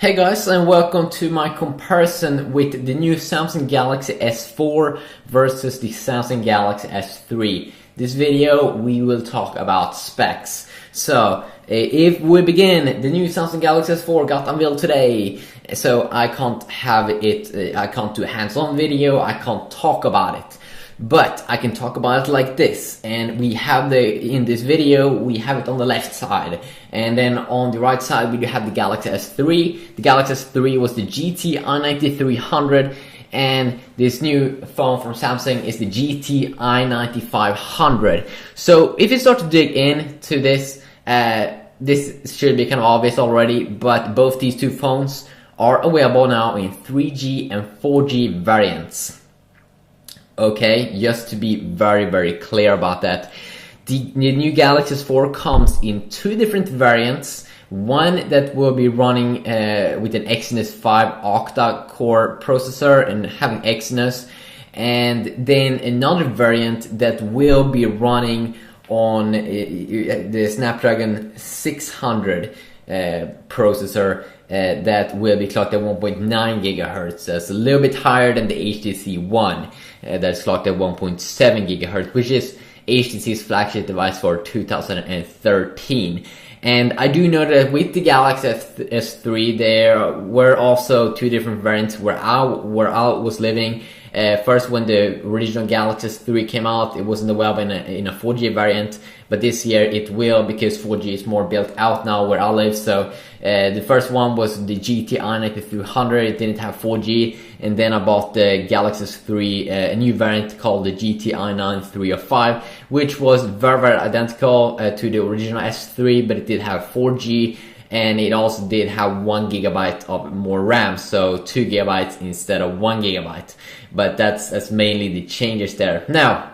Hey guys, and welcome to my comparison with the new Samsung Galaxy S4 versus the Samsung Galaxy S3. This video we will talk about specs. So if we begin, the new Samsung Galaxy S4 got unveiled today. So I can't have it, I can't do a hands-on video, I can't talk about it. But I can talk about it like this, and we have in this video, we have it on the left side, and then on the right side we have the Galaxy S3. The Galaxy S3 was the GT i9300, and this new phone from Samsung is the GT i9500. So if you start to dig into this, this should be kind of obvious already, but both these two phones are available now in 3G and 4G variants. Okay, just to be very clear about that. The new Galaxy S4 comes in two different variants. One that will be running with an Exynos 5 octa-core processor and having Exynos, and then another variant that will be running on the Snapdragon 600 processor that will be clocked at 1.9 gigahertz. That's a little bit higher than the HTC One that's clocked at 1.7 gigahertz, which is HTC's flagship device for 2013. And I do know that with the Galaxy S3 there were also two different variants where I was living. First, when the original Galaxy S3 came out, it wasn't available in a 4G variant, but this year it will, because 4G is more built out now where I live. So the first one was the GT i9300, it didn't have 4G, and then I bought the Galaxy S3, a new variant called the GT i9305, which was very identical to the original S3, but it did have 4G, and it also did have 1 gigabyte of more RAM, so 2 gigabytes instead of 1 gigabyte. But that's mainly the changes there. Now,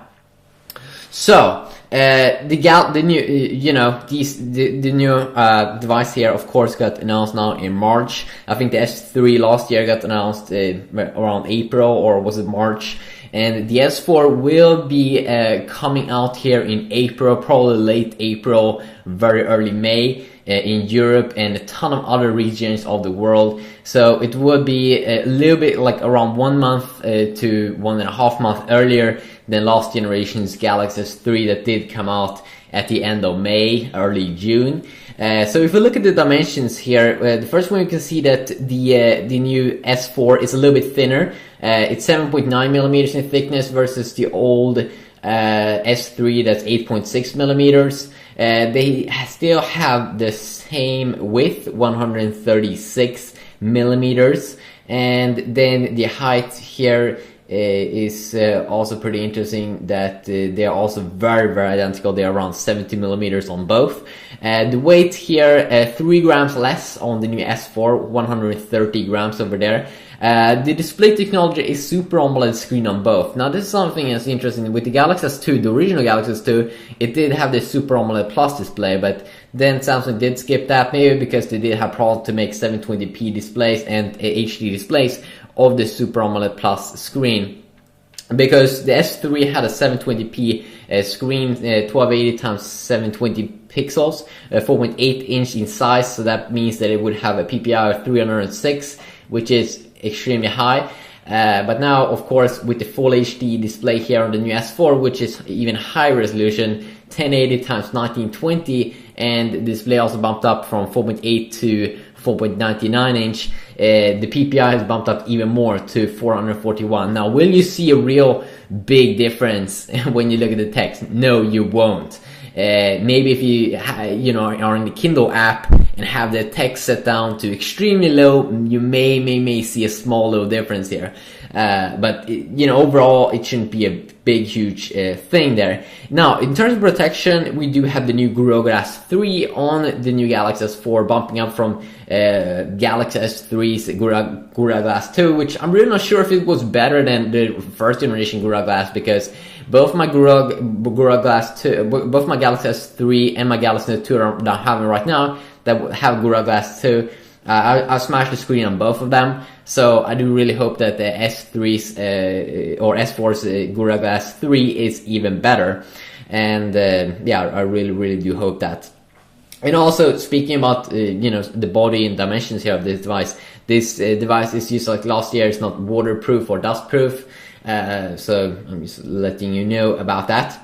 so the new the new device here, of course, got announced now in March. I think the S3 last year got announced around April, or was it March? And the S4 will be coming out here in April, probably late April, very early May. In Europe and a ton of other regions of the world. So it would be a little bit like around 1 month to 1.5 months earlier than last generation's Galaxy S3 that did come out at the end of May, early June. So if we look at the dimensions here, the first one you can see that the new S4 is a little bit thinner. It's 7.9 millimeters in thickness versus the old S3 that's 8.6 millimeters. They still have the same width, 136 millimeters, and then the height here is also pretty interesting that they are also very identical. They are around 70 millimeters on both. The weight here, 3 grams less on the new S4, 130 grams over there. The display technology is Super AMOLED screen on both. Now this is something that's interesting. With the Galaxy S2, the original Galaxy S2, it did have the Super AMOLED Plus display, but then Samsung did skip that, maybe because they did have problems to make 720p displays and HD displays of the Super AMOLED Plus screen. Because the S3 had a 720p screen, 1280 times 720 pixels, 4.8 inch in size, so that means that it would have a PPI of 306, which is extremely high. But now, of course, with the full HD display here on the new S4, which is even higher resolution, 1080 times 1920, and the display also bumped up from 4.8 to 4.99 inch. The PPI has bumped up even more to 441. Now, will you see a real big difference when you look at the text? No, you won't. Maybe if you are in the Kindle app and have the text set down to extremely low, you may see a small little difference here. But overall, it shouldn't be a big, huge thing there. Now, in terms of protection, we do have the new Gorilla Glass 3 on the new Galaxy S4, bumping up from Galaxy S3's Gorilla Glass 2, which I'm really not sure if it was better than the first generation Gorilla Glass, because both my Gorilla Glass 2, both my Galaxy S3 and my Galaxy Note 2 that I'm having right now that have Gorilla Glass 2, I smashed the screen on both of them. So I do really hope that the S3's or S4's Gorilla Glass 3 is even better. And yeah, I really do hope that. And also, speaking about you know, the body and dimensions here of this device is used like last year. It's not waterproof or dustproof, so I'm just letting you know about that.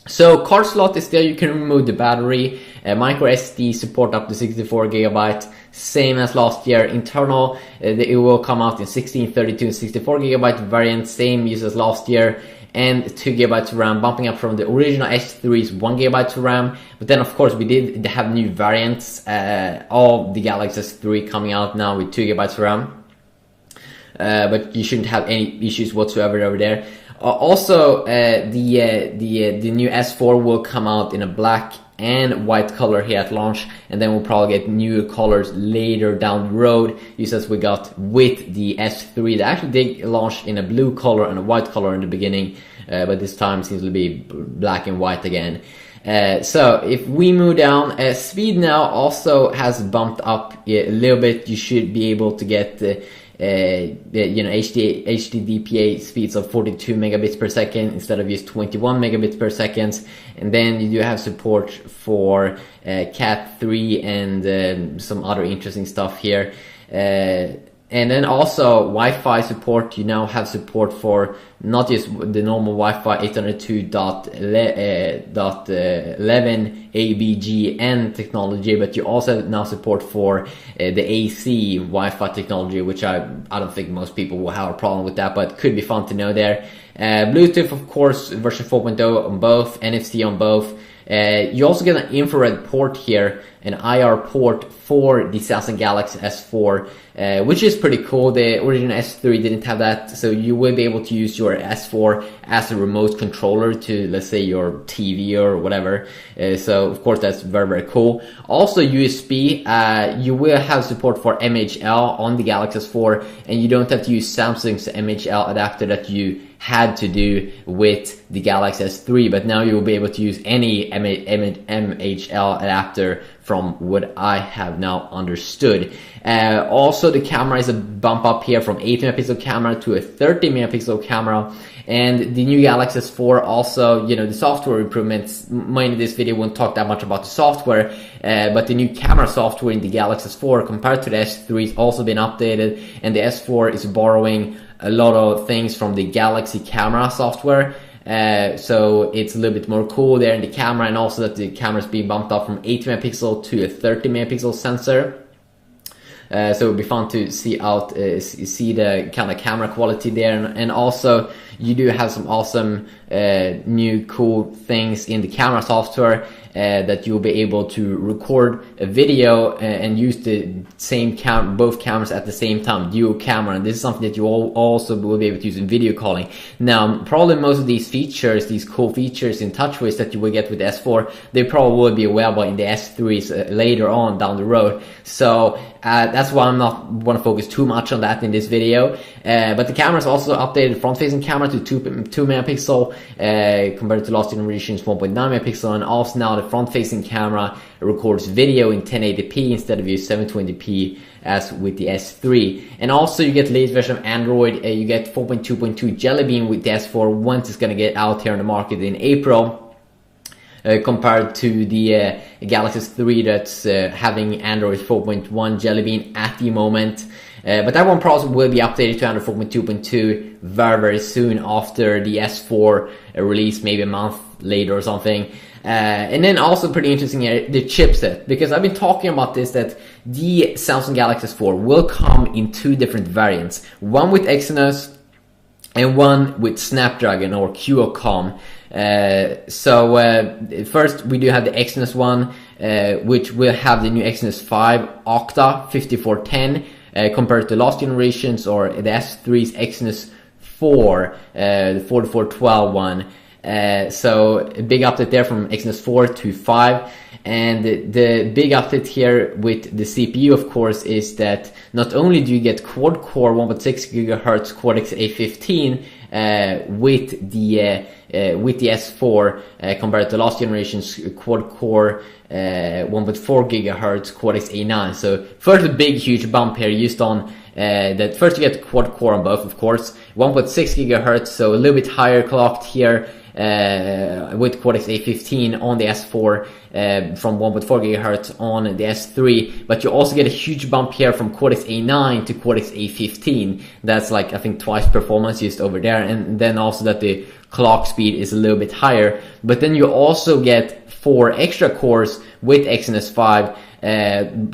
So card slot is there. You can remove the battery. Micro SD support up to 64 GB, same as last year. Internal, it will come out in 16, 32, and 64 GB variant, same use as last year. And 2 GB RAM, bumping up from the original S3's 1 GB RAM. But then, of course, we did have new variants of the Galaxy S3 coming out now with 2 GB RAM. But you shouldn't have any issues whatsoever over there. Also, the new S4 will come out in a black and white color here at launch, and then we'll probably get new colors later down the road, just as we got with the S3. They actually did launch in a blue color and a white color in the beginning, but this time seems to be black and white again. So if we move down, speed now also has bumped up a little bit. You should be able to get you know, HDDPA speeds of 42 megabits per second instead of just 21 megabits per second. And then you do have support for Cat3 and some other interesting stuff here. And then also Wi-Fi support. You now have support for not just the normal Wi-Fi 802.11 ABGN technology, but you also now support for the AC Wi-Fi technology, which I don't think most people will have a problem with that, but could be fun to know there. Bluetooth, of course, version 4.0 on both, NFC on both. You also get an infrared port here, an IR port for the Samsung Galaxy S4, which is pretty cool. The original S3 didn't have that, so you will be able to use your S4 as a remote controller to, let's say, your TV or whatever. So, of course, that's very, very cool. Also, USB, you will have support for MHL on the Galaxy S4, and you don't have to use Samsung's MHL adapter that you had to do with the Galaxy S3, but now you will be able to use any MHL adapter from what I have now understood. Also, the camera is a bump up here from 8 megapixel camera to a 30 megapixel camera. And the new Galaxy S4 also, you know, the software improvements, mainly this video won't talk that much about the software, but the new camera software in the Galaxy S4 compared to the S3 has also been updated, and the S4 is borrowing a lot of things from the Galaxy camera software. So it's a little bit more cool there in the camera, and also that the camera is being bumped up from 8 megapixel to a 30 megapixel sensor. So it would be fun to see see the kind of camera quality there, and also you do have some awesome new cool things in the camera software that you'll be able to record a video and use the same both cameras at the same time, dual camera. And this is something that you also will be able to use in video calling. Now, probably most of these features, these cool features in TouchWiz that you will get with the S4, they probably will be available in the S3s later on down the road. So that's why I'm not want to focus too much on that in this video. But the camera is also updated front-facing camera to 2 megapixel compared to last generation's 1.9 megapixel, and also now the front-facing camera records video in 1080p instead of your 720p as with the S3. And also you get the latest version of Android. You get 4.2.2 Jelly Bean with the S4 once it's going to get out here on the market in April. Compared to the Galaxy S3 that's having Android 4.1 Jelly Bean at the moment. But that one probably will be updated to Android 4.2.2 very, very soon after the S4 release, maybe a month later or something. And then also pretty interesting here, the chipset, because I've been talking about this, that the Samsung Galaxy S4 will come in 2 different variants, one with Exynos and one with Snapdragon or Qualcomm. First we do have the Exynos one, which will have the new Exynos 5 Octa 5410 compared to last generations, or the S3's Exynos 4, the 4412 one. So a big update there from Exynos 4 to 5. And the big update here with the CPU, of course, is that not only do you get quad-core 1.6 GHz Cortex-A15 with the S4 compared to last generation's quad-core 1.4 GHz Cortex-A9. So first a big huge bump here used on that. First you get quad-core on both, of course, 1.6 GHz, so a little bit higher clocked here. with Cortex-A15 on the S4 from 1.4 GHz on the S3, but you also get a huge bump here from Cortex-A9 to Cortex-A15. That's like, I think, twice performance used over there, and then also that the clock speed is a little bit higher. But then you also get 4 extra cores with Exynos 5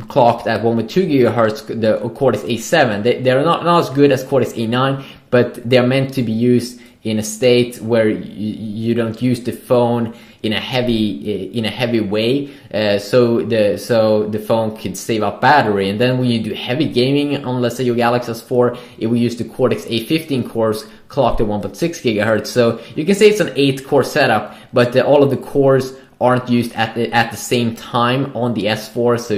clocked at 1.2 GHz, the Cortex-A7. They're not as good as Cortex-A9, but they're meant to be used in a state where you don't use the phone in a heavy way, so the phone could save up battery. And then when you do heavy gaming on, let's say, your Galaxy S4, it will use the Cortex-A15 cores clocked at 1.6 GHz. So you can say it's an 8-core setup, but all of the cores aren't used at the same time on the S4. So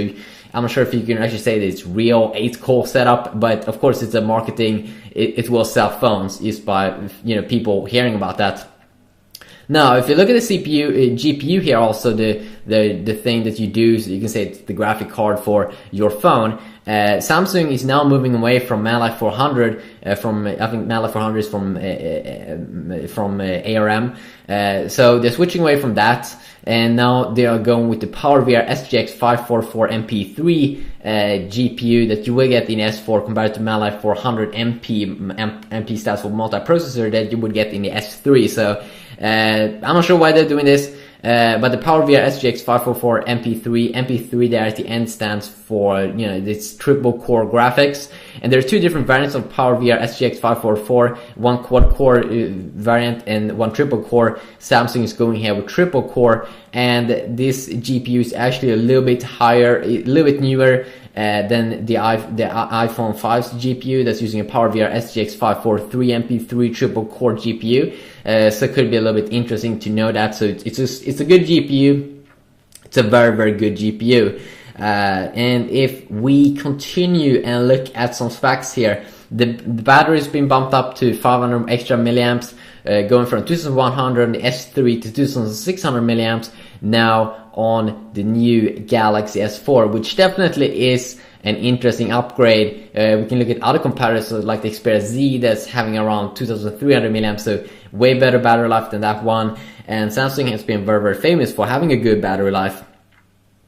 I'm not sure if you can actually say that it's real 8-core setup, but of course it's a marketing. It will sell phones just by, you know, people hearing about that. Now, if you look at the CPU, GPU here, also the thing that you do, so you can say it's the graphic card for your phone. Samsung is now moving away from Mali 400. I think Mali 400 is from ARM. So they're switching away from that, and now they are going with the PowerVR SGX 544 MP3 GPU that you will get in S4 compared to Mali 400 MP stands for multiprocessor that you would get in the S3. So I'm not sure why they're doing this. But the PowerVR SGX 544 MP3 there at the end stands for, you know, this triple core graphics. And there are 2 different variants of PowerVR SGX 544, one quad core variant and one triple core. Samsung is going here with triple core, and this GPU is actually a little bit higher, a little bit newer than the iPhone 5's GPU that's using a PowerVR SGX 543 MP3 triple core GPU. So it could be a little bit interesting to know that. So it's a good GPU. It's a very, very good GPU. And if we continue and look at some specs here, the battery has been bumped up to 500 extra milliamps, going from 2100 on the S3 to 2600 milliamps now on the new Galaxy S4, which definitely is an interesting upgrade. We can look at other comparisons like the Xperia Z that's having around 2300 milliamps, so way better battery life than that one. And Samsung has been very, very famous for having a good battery life.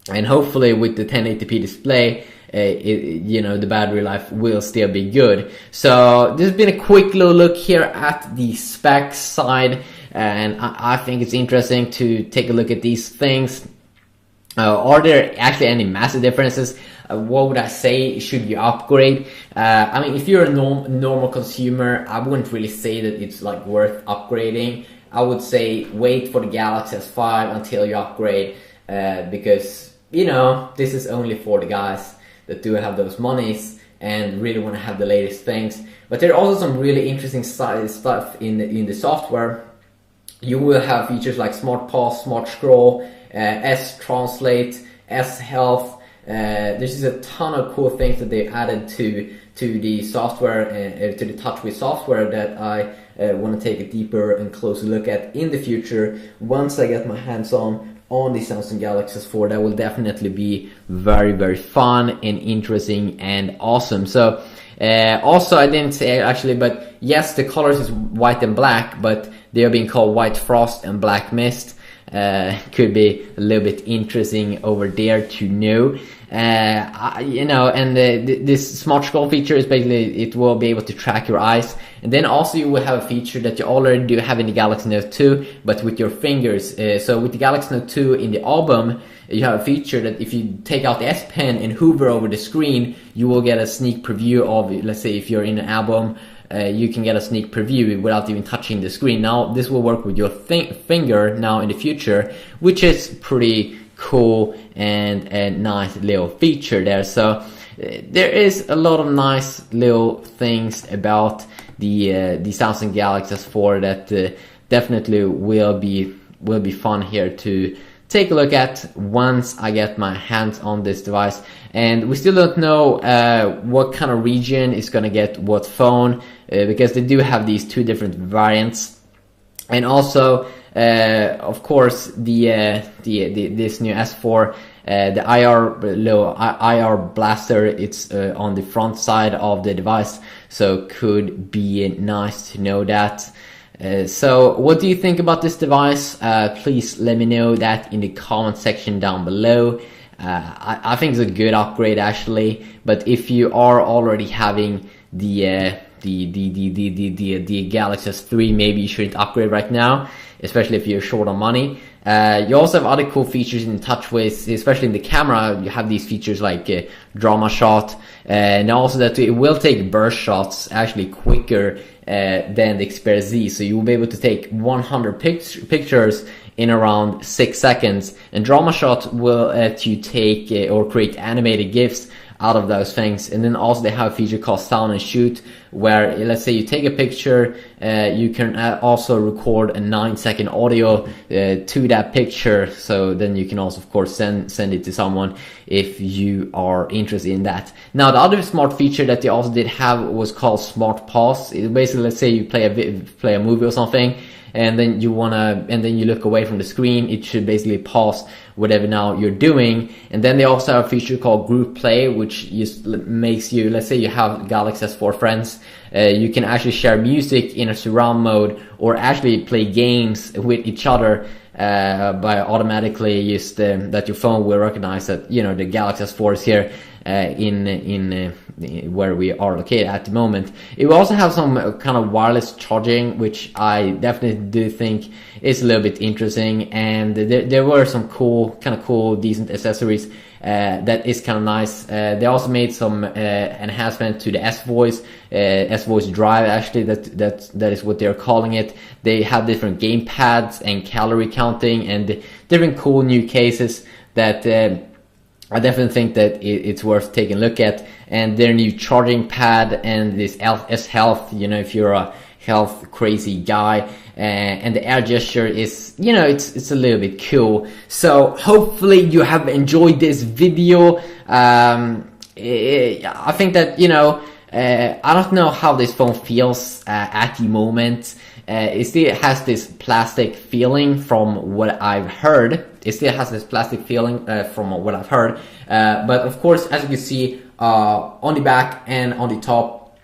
And hopefully with the 1080p display, you know, the battery life will still be good. So this has been a quick little look here at the specs side, and I think it's interesting to take a look at these things. Are there actually any massive differences? What would I say? Should you upgrade? I mean, if you're a normal consumer, I wouldn't really say that it's like worth upgrading. I would say wait for the Galaxy S5 until you upgrade, because, you know, this is only for the guys that do have those monies and really want to have the latest things. But there are also some really interesting stuff in the software. You will have features like Smart Pause, Smart Scroll, S-Translate, S-Health. There's just a ton of cool things that they added to the software, to the TouchWiz software, that I want to take a deeper and closer look at in the future once I get my hands on the Samsung Galaxy S4. That will definitely be very, very fun and interesting and awesome. So also, I didn't say actually, but yes, the colors is white and black, but they are being called White Frost and Black Mist. Could be a little bit interesting over there to know. You know, and this Smart Scroll feature is basically, it will be able to track your eyes. And then also you will have a feature that you already do have in the Galaxy Note 2, but with your fingers. So with the Galaxy Note 2 in the album, you have a feature that if you take out the S Pen and hover over the screen, you will get a sneak preview of, let's say if you're in an album, you can get a sneak preview without even touching the screen. Now this will work with your finger now in the future, which is pretty cool and a nice little feature there. So there is a lot of nice little things about the Samsung Galaxy S4 that definitely will be fun here to take a look at once I get my hands on this device. And we still don't know what kind of region is going to get what phone, because they do have these 2 different variants. And also, of course, this new S4, the IR blaster, it's on the front side of the device, so could be nice to know that. So what do you think about this device? Please let me know that in the comment section down below. I think it's a good upgrade actually, but if you are already having the Galaxy S3, maybe you shouldn't upgrade right now, especially if you're short on money. You also have other cool features in TouchWiz, especially in the camera. You have these features like drama shot, and also that it will take burst shots actually quicker than the Xperia Z, so you will be able to take 100 pictures in around 6 seconds, and drama shot will let you take or create animated GIFs out of those things. And then also they have a feature called sound and shoot, where let's say you take a picture, you can also record a 9-second audio to that picture, so then you can also of course send it to someone if you are interested in that. Now the other smart feature that they also did have was called smart pause. It basically, let's say you play a movie or something, and then you look away from the screen, it should basically pause whatever now you're doing. And then they also have a feature called group play, which just makes you, let's say you have Galaxy S4 friends, you can actually share music in a surround mode, or actually play games with each other by automatically just that your phone will recognize that, you know, the Galaxy S4 is here in where we are located at the moment. It will also have some kind of wireless charging, which I definitely do think is a little bit interesting, and there were some cool, decent accessories that is kind of nice. They also made some enhancement to the S-Voice Drive, actually, that is what they're calling it. They have different game pads and calorie counting and different cool new cases that I definitely think that it's worth taking a look at. And their new charging pad and this S-Health, you know, if you're a health crazy guy, and the air gesture is, you know, it's a little bit cool. So hopefully you have enjoyed this video. I think that, you know, I don't know how this phone feels at the moment. It still has this plastic feeling from what I've heard. But of course, as you can see, on the back and on the top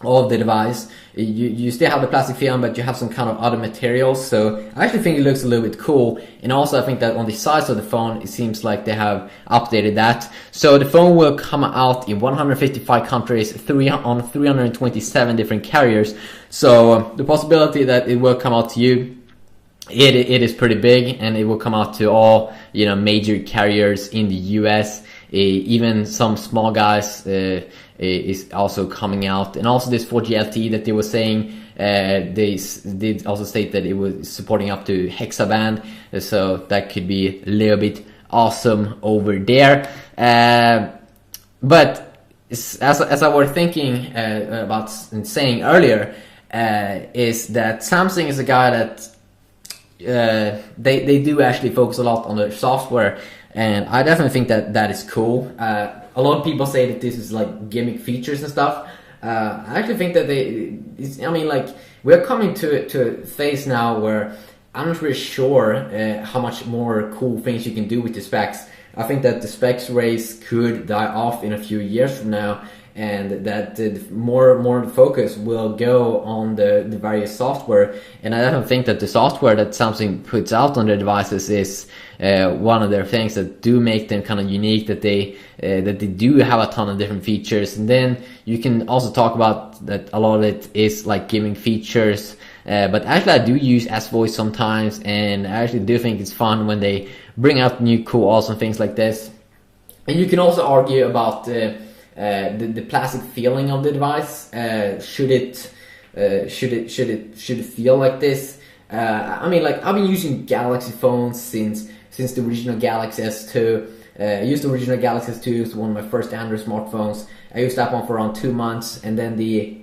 of the device, you still have the plastic feeling, but you have some kind of other materials. So I actually think it looks a little bit cool. And also I think that on the sides of the phone, it seems like they have updated that. So the phone will come out in 155 countries, on 327 different carriers. So the possibility that it will come out to you, it is pretty big, and it will come out to all, you know, major carriers in the US. Even some small guys is also coming out. And also this 4G LTE that they were saying, they did also state that it was supporting up to hexaband, so that could be a little bit awesome over there. But as I was thinking about saying earlier, is that Samsung is a guy that they do actually focus a lot on their software, and I definitely think that is cool. A lot of people say that this is like gimmick features and stuff. I actually think that we're coming to a phase now where I'm not really sure how much more cool things you can do with the specs. I think that the specs race could die off in a few years from now, and that more focus will go on the various software. And I don't think that the software that Samsung puts out on their devices is one of their things that do make them kind of unique, that they do have a ton of different features. And then you can also talk about that a lot of it is like giving features, but actually I do use S-Voice sometimes, and I actually do think it's fun when they bring out new cool awesome things like this. And you can also argue about the plastic feeling of the device. Should it feel like this? I mean, like, I've been using Galaxy phones since the original Galaxy S2. I used the original Galaxy S2. It was one of my first Android smartphones. I used that one for around 2 months, and then the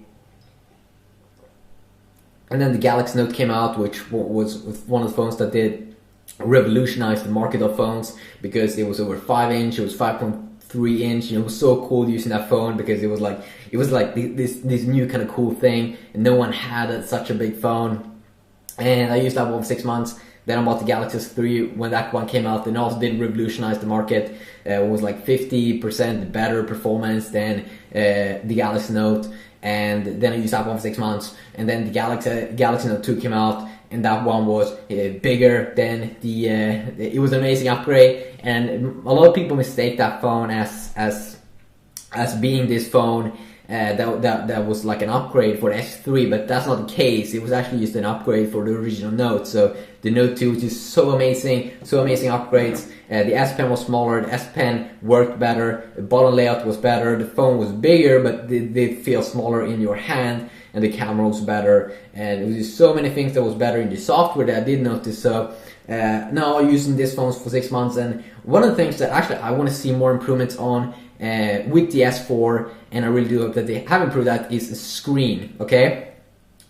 Galaxy Note came out, which was one of the phones that did revolutionize the market of phones, because it was over 5-inch. It was 5.3 inch. You know, it was so cool using that phone, because it was like this new kind of cool thing, and no one had such a big phone. And I used that one for 6 months. Then I bought the Galaxy S3 when that one came out, and also did revolutionize the market. It was like 50% better performance than the Galaxy Note. And then I used that one for 6 months, and then the Galaxy Note 2 came out, and that one was bigger than the. It was an amazing upgrade, and a lot of people mistake that phone as being this phone that was like an upgrade for the S3, but that's not the case. It was actually just an upgrade for the original Note. So the Note 2, which is so amazing upgrades. The S Pen was smaller, the S Pen worked better, the button layout was better, the phone was bigger, but they feel smaller in your hand, and the camera was better, and it was just so many things that was better in the software that I did notice. So now I'm using these phones for 6 months, and one of the things that actually I want to see more improvements on with the S4, and I really do hope that they have improved that, is the screen. Okay,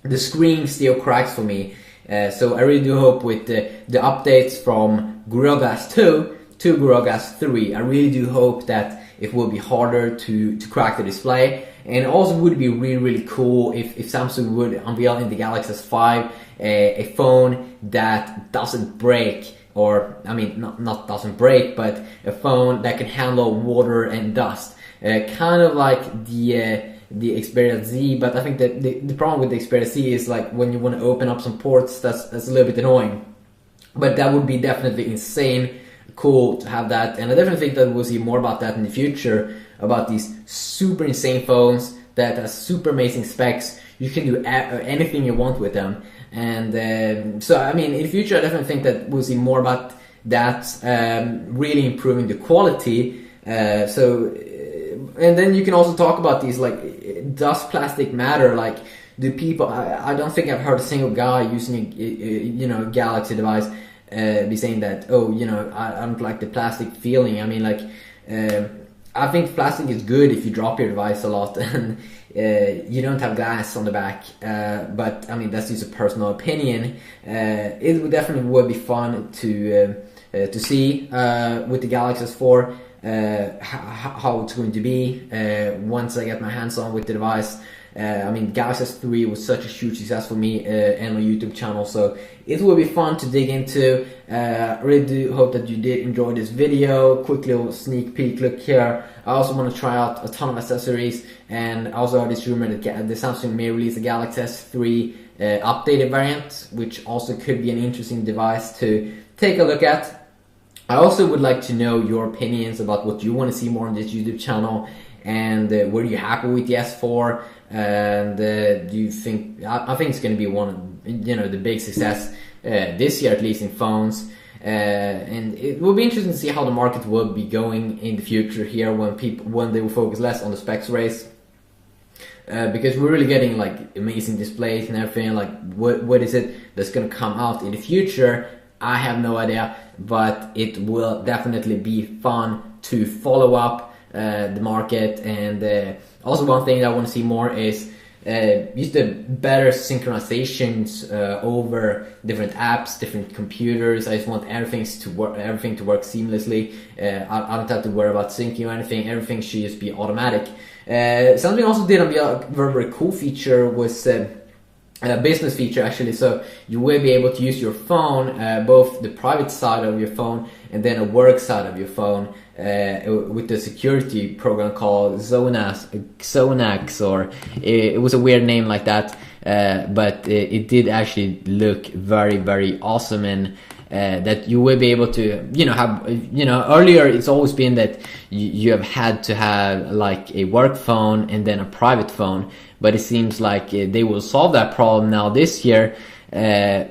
the screen still cracks for me. So I really do hope with the updates from Gorilla Glass 2 to Gorilla Glass 3, I really do hope that it will be harder to crack the display. And also would be really cool if Samsung would unveil in the Galaxy S5 a phone that doesn't break, or I mean not doesn't break, but a phone that can handle water and dust, kind of like the Xperia Z. But I think that the problem with the Xperia Z is like when you want to open up some ports, that's a little bit annoying. But that would be definitely insane cool to have that, and I definitely think that we'll see more about that in the future, about these super insane phones that have super amazing specs. You can do anything you want with them, and so I mean in the future I definitely think that we'll see more about that, really improving the quality. And then you can also talk about these, like, does plastic matter? Like, do people? I don't think I've heard a single guy using a Galaxy device be saying that, oh, I don't like the plastic feeling. I mean, like, I think plastic is good if you drop your device a lot and you don't have glass on the back. But I mean, that's just a personal opinion. It would definitely be fun to see with the Galaxy S4. How it's going to be once I get my hands on with the device. I mean, Galaxy S3 was such a huge success for me and my YouTube channel, so it will be fun to dig into. I really do hope that you did enjoy this video. Quick little sneak peek look here. I also want to try out a ton of accessories, and I also heard this rumor that the Samsung may release a Galaxy S3 updated variant, which also could be an interesting device to take a look at. I also would like to know your opinions about what you want to see more on this YouTube channel, and were you happy with the S4? And do you think? I think it's going to be one of the big success this year, at least in phones. And it will be interesting to see how the market will be going in the future here when they will focus less on the specs race. Because we're really getting like amazing displays and everything. Like, what is it that's going to come out in the future? I have no idea, but it will definitely be fun to follow up the market. And also one thing that I want to see more is just the better synchronizations over different apps, different computers. I just want everything to work seamlessly. I don't have to worry about syncing or anything. Everything should just be automatic. Something also did a very cool feature was a business feature, actually. So you will be able to use your phone, both the private side of your phone and then a work side of your phone, with the security program called Zonax, or it was a weird name like that, but it did actually look very awesome. And that you will be able to have earlier it's always been that you have had to have like a work phone and then a private phone, but it seems like they will solve that problem now this year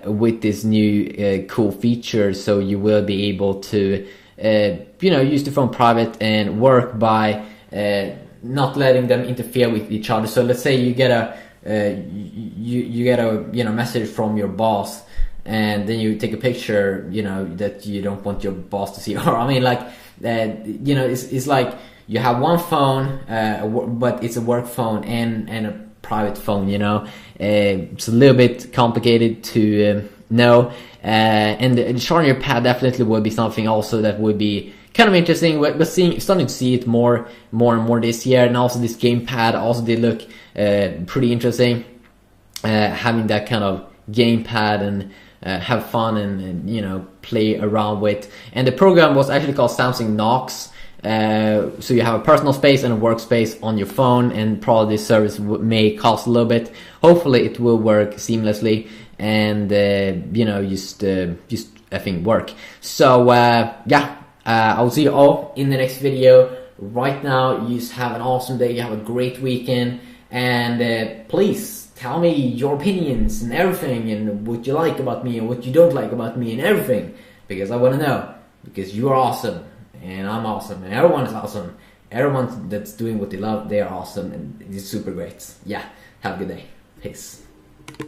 with this new cool feature. So you will be able to use the phone private and work by not letting them interfere with each other. So let's say you get a message from your boss, and then you take a picture, that you don't want your boss to see. Or I mean, like, it's like you have one phone, but it's a work phone and a private phone. It's a little bit complicated to know. And showing your pad definitely would be something also that would be kind of interesting. We're starting to see it more and more this year. And also this gamepad also did look pretty interesting, having that kind of gamepad and have fun and you know, play around with. And the program was actually called Samsung Knox. So you have a personal space and a workspace on your phone, and probably this service may cost a little bit. Hopefully it will work seamlessly and you know, just I think work. So yeah, I'll see you all in the next video. Right now, you just have an awesome day, you have a great weekend, and please tell me your opinions and everything, and what you like about me and what you don't like about me and everything, because I want to know, because you are awesome and I'm awesome and everyone is awesome. Everyone that's doing what they love, they are awesome, and it's super great. Yeah, have a good day. Peace.